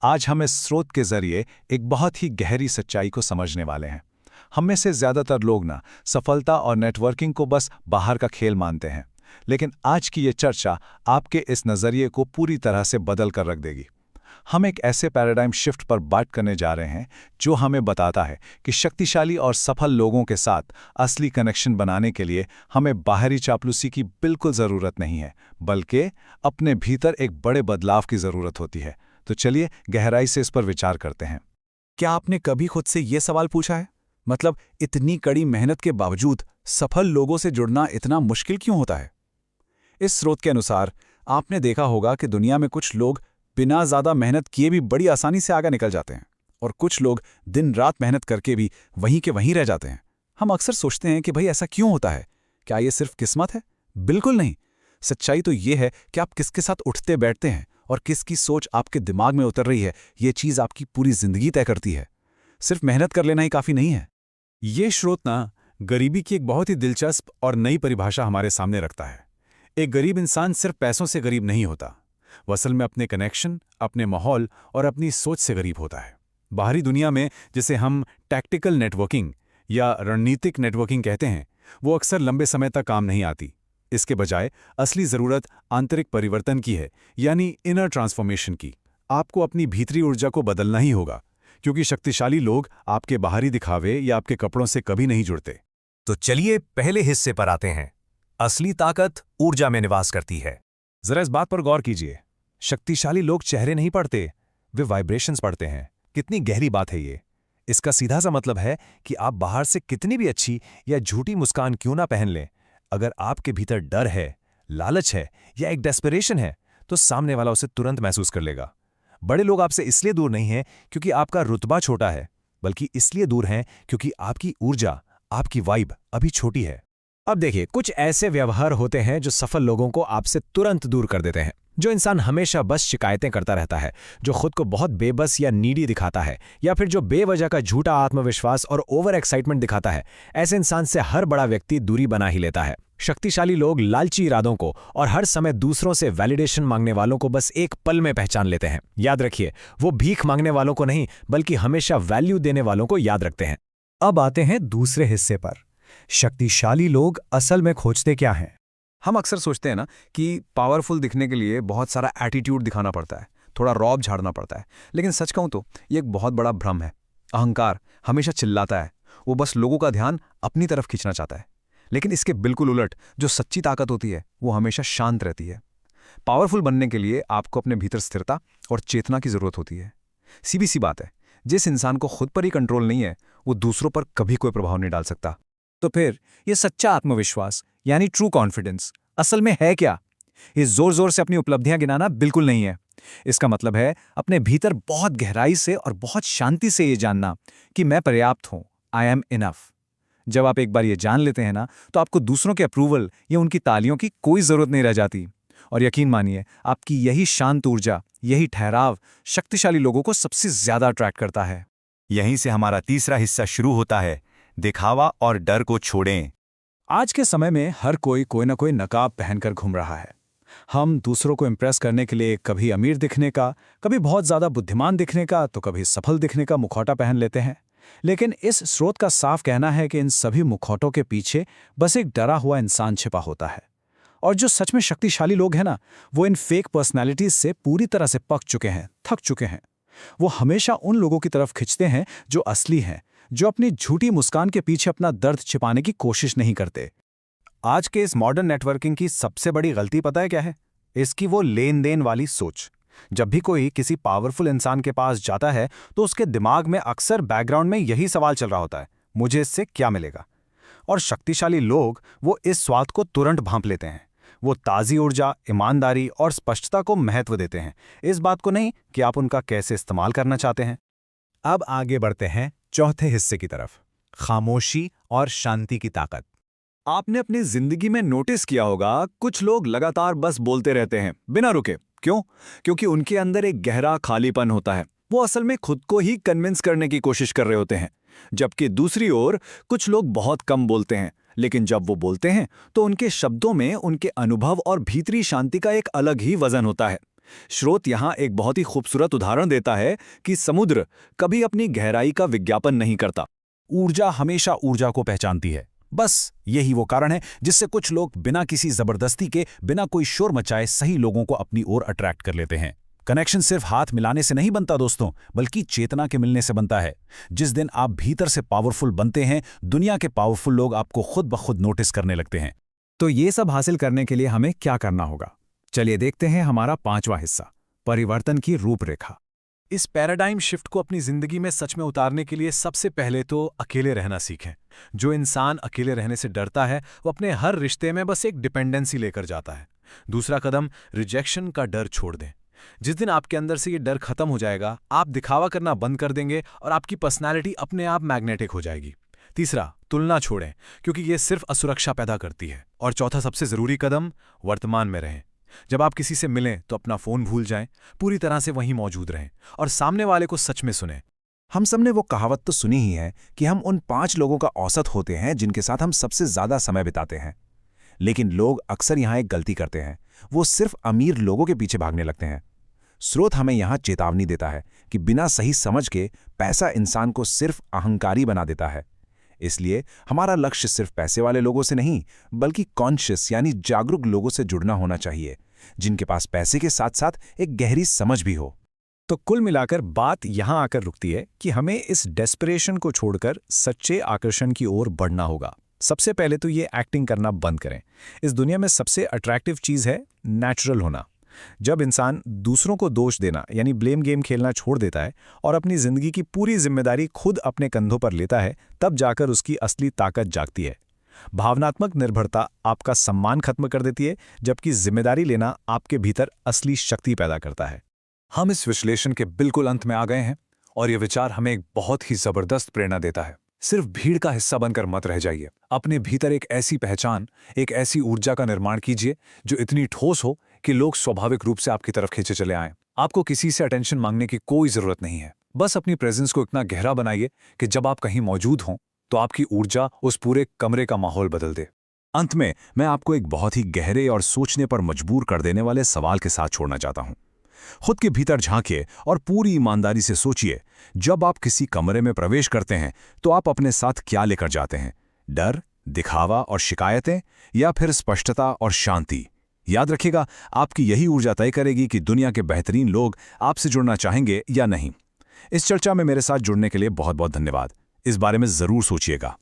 आज हम इस स्रोत के जरिए एक बहुत ही गहरी सच्चाई को समझने वाले हैं। हम में से ज्यादातर लोग ना सफलता और नेटवर्किंग को बस बाहर का खेल मानते हैं, लेकिन आज की ये चर्चा आपके इस नज़रिए को पूरी तरह से बदल कर रख देगी। हम एक ऐसे पैराडाइम शिफ्ट पर बात करने जा रहे हैं जो हमें बताता है कि शक्तिशाली और सफल लोगों के साथ असली कनेक्शन बनाने के लिए हमें बाहरी चापलूसी की बिल्कुल ज़रूरत नहीं है, बल्कि अपने भीतर एक बड़े बदलाव की ज़रूरत होती है। तो चलिए गहराई से इस पर विचार करते हैं। क्या आपने कभी खुद से ये सवाल पूछा है? मतलब इतनी कड़ी मेहनत के बावजूद सफल लोगों से जुड़ना इतना मुश्किल क्यों होता है? इस स्रोत के अनुसार आपने देखा होगा कि दुनिया में कुछ लोग बिना ज़्यादा मेहनत किए भी बड़ी आसानी से आगे निकल जाते हैं और कुछ लोग दिन रात मेहनत करके भी वहीं के वहीं रह जाते हैं। हम अक्सर सोचते हैं कि भाई ऐसा क्यों होता है? क्या ये सिर्फ किस्मत है? बिल्कुल नहीं। सच्चाई तो ये है कि आप किसके साथ उठते बैठते हैं और किसकी सोच आपके दिमाग में उतर रही है, ये चीज़ आपकी पूरी जिंदगी तय करती है। सिर्फ मेहनत कर लेना ही काफ़ी नहीं है। ये स्रोत ना गरीबी की एक बहुत ही दिलचस्प और नई परिभाषा हमारे सामने रखता है। एक गरीब इंसान सिर्फ पैसों से गरीब नहीं होता, वो असल में अपने कनेक्शन, अपने माहौल और अपनी सोच से गरीब होता है। बाहरी दुनिया में जिसे हम टैक्टिकल नेटवर्किंग या रणनीतिक नेटवर्किंग कहते हैं, वो अक्सर लंबे समय तक काम नहीं आती। इसके बजाय असली ज़रूरत आंतरिक परिवर्तन की है, यानी इनर ट्रांसफॉर्मेशन की। आपको अपनी भीतरी ऊर्जा को बदलना ही होगा, क्योंकि शक्तिशाली लोग आपके बाहरी दिखावे या आपके कपड़ों से कभी नहीं जुड़ते। तो चलिए पहले हिस्से पर आते हैं। असली ताकत ऊर्जा में निवास करती है। जरा इस बात पर गौर कीजिए। शक्तिशाली लोग चेहरे नहीं पढ़ते, वे वाइब्रेशंस पढ़ते हैं। कितनी गहरी बात है ये। इसका सीधा सा मतलब है कि आप बाहर से कितनी भी अच्छी या झूठी मुस्कान क्यों ना पहन लें, अगर आपके भीतर डर है, लालच है या एक डेस्परेशन है, तो सामने वाला उसे तुरंत महसूस कर लेगा। बड़े लोग आपसे इसलिए दूर नहीं हैं क्योंकि आपका रुतबा छोटा है, बल्कि इसलिए दूर हैं क्योंकि आपकी ऊर्जा, आपकी वाइब अभी छोटी है। अब देखिए, कुछ ऐसे व्यवहार होते हैं जो सफल लोगों को आपसे तुरंत दूर कर देते हैं। जो इंसान हमेशा बस शिकायतें करता रहता है, जो खुद को बहुत बेबस या नीडी दिखाता है, या फिर जो बेवजह का झूठा आत्मविश्वास और ओवर एक्साइटमेंट दिखाता है, ऐसे इंसान से हर बड़ा व्यक्ति दूरी बना ही लेता है। शक्तिशाली लोग लालची इरादों को और हर समय दूसरों से वैलिडेशन मांगने वालों को बस एक पल में पहचान लेते हैं। याद रखिए, वो भीख मांगने वालों को नहीं, बल्कि हमेशा वैल्यू देने वालों को याद रखते हैं। अब आते हैं दूसरे हिस्से पर। शक्तिशाली लोग असल में खोजते क्या हैं? हम अक्सर सोचते हैं ना कि पावरफुल दिखने के लिए बहुत सारा एटीट्यूड दिखाना पड़ता है, थोड़ा रौब झाड़ना पड़ता है। लेकिन सच कहूं तो ये एक बहुत बड़ा भ्रम है। अहंकार हमेशा चिल्लाता है, वो बस लोगों का ध्यान अपनी तरफ खींचना चाहता है। लेकिन इसके बिल्कुल उलट जो सच्ची ताकत होती है, वो हमेशा शांत रहती है। पावरफुल बनने के लिए आपको अपने भीतर स्थिरता और चेतना की जरूरत होती है। सीधी सी बात है, जिस इंसान को खुद पर ही कंट्रोल नहीं है, वो दूसरों पर कभी कोई प्रभाव नहीं डाल सकता। तो फिर ये सच्चा आत्मविश्वास यानी ट्रू कॉन्फिडेंस असल में है क्या? ये जोर जोर से अपनी उपलब्धियां गिनाना बिल्कुल नहीं है। इसका मतलब है अपने भीतर बहुत गहराई से और बहुत शांति से ये जानना कि मैं पर्याप्त हूं, आई एम इनफ। जब आप एक बार ये जान लेते हैं ना, तो आपको दूसरों के अप्रूवल या उनकी तालियों की कोई जरूरत नहीं रह जाती। और यकीन मानिए, आपकी यही शांत ऊर्जा, यही ठहराव शक्तिशाली लोगों को सबसे ज्यादा अट्रैक्ट करता है। यहीं से हमारा तीसरा हिस्सा शुरू होता है। दिखावा और डर को छोड़ें। आज के समय में हर कोई ना कोई नकाब पहनकर घूम रहा है। हम दूसरों को इम्प्रेस करने के लिए कभी अमीर दिखने का, कभी बहुत ज्यादा बुद्धिमान दिखने का, तो कभी सफल दिखने का मुखौटा पहन लेते हैं। लेकिन इस स्रोत का साफ कहना है कि इन सभी मुखौटों के पीछे बस एक डरा हुआ इंसान छिपा होता है। और जो सच में शक्तिशाली लोग हैं ना, वो इन फेक पर्सनैलिटीज से पूरी तरह से पक चुके हैं, थक चुके हैं। वो हमेशा उन लोगों की तरफ खिंचते हैं जो असली हैं, जो अपनी झूठी मुस्कान के पीछे अपना दर्द छिपाने की कोशिश नहीं करते। आज के इस मॉडर्न नेटवर्किंग की सबसे बड़ी गलती पता है क्या है? इसकी वो लेन देन वाली सोच। जब भी कोई किसी पावरफुल इंसान के पास जाता है, तो उसके दिमाग में अक्सर बैकग्राउंड में यही सवाल चल रहा होता है, मुझे इससे क्या मिलेगा? और शक्तिशाली लोग वो इस स्वाद को तुरंत भांप लेते हैं। वो ताज़ी ऊर्जा, ईमानदारी और स्पष्टता को महत्व देते हैं, इस बात को नहीं कि आप उनका कैसे इस्तेमाल करना चाहते हैं। अब आगे बढ़ते हैं चौथे हिस्से की तरफ, खामोशी और शांति की ताकत। आपने अपनी जिंदगी में नोटिस किया होगा, कुछ लोग लगातार बस बोलते रहते हैं बिना रुके। क्यों? क्योंकि उनके अंदर एक गहरा खालीपन होता है। वो असल में खुद को ही कन्विंस करने की कोशिश कर रहे होते हैं। जबकि दूसरी ओर कुछ लोग बहुत कम बोलते हैं, लेकिन जब वो बोलते हैं तो उनके शब्दों में उनके अनुभव और भीतरी शांति का एक अलग ही वजन होता है। स्रोत यहाँ एक बहुत ही खूबसूरत उदाहरण देता है कि समुद्र कभी अपनी गहराई का विज्ञापन नहीं करता। ऊर्जा हमेशा ऊर्जा को पहचानती है। बस यही वो कारण है जिससे कुछ लोग बिना किसी जबरदस्ती के, बिना कोई शोर मचाए सही लोगों को अपनी ओर अट्रैक्ट कर लेते हैं। कनेक्शन सिर्फ हाथ मिलाने से नहीं बनता दोस्तों, बल्कि चेतना के मिलने से बनता है। जिस दिन आप भीतर से पावरफुल बनते हैं, दुनिया के पावरफुल लोग आपको खुद ब खुद नोटिस करने लगते हैं। तो ये सब हासिल करने के लिए हमें क्या करना होगा? चलिए देखते हैं हमारा 5वां हिस्सा, परिवर्तन की रूपरेखा। इस पैराडाइम शिफ्ट को अपनी जिंदगी में सच में उतारने के लिए सबसे पहले तो अकेले रहना सीखें। जो इंसान अकेले रहने से डरता है वो अपने हर रिश्ते में बस एक डिपेंडेंसी लेकर जाता है। दूसरा कदम, रिजेक्शन का डर छोड़ दें। जिस दिन आपके अंदर से ये डर खत्म हो जाएगा, आप दिखावा करना बंद कर देंगे और आपकी पर्सनैलिटी अपने आप मैग्नेटिक हो जाएगी। तीसरा, तुलना छोड़ें, क्योंकि ये सिर्फ असुरक्षा पैदा करती है। और चौथा सबसे जरूरी कदम, वर्तमान में रहें। जब आप किसी से मिलें तो अपना फोन भूल जाएं, पूरी तरह से वहीं मौजूद रहें और सामने वाले को सच में सुनें। हम सबने वो कहावत तो सुनी ही है कि हम उन 5 लोगों का औसत होते हैं जिनके साथ हम सबसे ज्यादा समय बिताते हैं। लेकिन लोग अक्सर यहाँ एक गलती करते हैं, वो सिर्फ अमीर लोगों के पीछे भागने लगते हैं। स्रोत हमें यहाँ चेतावनी देता है कि बिना सही समझ के पैसा इंसान को सिर्फ अहंकारी बना देता है। इसलिए हमारा लक्ष्य सिर्फ पैसे वाले लोगों से नहीं, बल्कि कॉन्शियस यानी जागरूक लोगों से जुड़ना होना चाहिए, जिनके पास पैसे के साथ साथ एक गहरी समझ भी हो। तो कुल मिलाकर बात यहां आकर रुकती है कि हमें इस डेस्परेशन को छोड़कर सच्चे आकर्षण की ओर बढ़ना होगा। सबसे पहले तो ये एक्टिंग करना बंद करें। इस दुनिया में सबसे अट्रैक्टिव चीज़ है नेचुरल होना। जब इंसान दूसरों को दोष देना यानी ब्लेम गेम खेलना छोड़ देता है और अपनी जिंदगी की पूरी जिम्मेदारी खुद अपने कंधों पर लेता है, तब जाकर उसकी असली ताकत जागती है। भावनात्मक निर्भरता आपका सम्मान खत्म कर देती है, जबकि जिम्मेदारी लेना आपके भीतर असली शक्ति पैदा करता है। हम इस विश्लेषण के बिल्कुल अंत में आ गए हैं और ये विचार हमें एक बहुत ही जबरदस्त प्रेरणा देता है। सिर्फ भीड़ का हिस्सा बनकर मत रह जाइए। अपने भीतर एक ऐसी पहचान, एक ऐसी ऊर्जा का निर्माण कीजिए जो इतनी ठोस हो कि लोग स्वाभाविक रूप से आपकी तरफ खींचे चले आएं। आपको किसी से अटेंशन मांगने की कोई जरूरत नहीं है। बस अपनी प्रेजेंस को इतना गहरा बनाइए कि जब आप कहीं मौजूद हों तो आपकी ऊर्जा उस पूरे कमरे का माहौल बदल दे। अंत में मैं आपको एक बहुत ही गहरे और सोचने पर मजबूर कर देने वाले सवाल के साथ छोड़ना चाहता हूं। खुद के भीतर झांकिए और पूरी ईमानदारी से सोचिए, जब आप किसी कमरे में प्रवेश करते हैं तो आप अपने साथ क्या लेकर जाते हैं? डर, दिखावा और शिकायतें, या फिर स्पष्टता और शांति? याद रखिएगा, आपकी यही ऊर्जा तय करेगी कि दुनिया के बेहतरीन लोग आपसे जुड़ना चाहेंगे या नहीं। इस चर्चा में मेरे साथ जुड़ने के लिए बहुत बहुत धन्यवाद। इस बारे में जरूर सोचिएगा।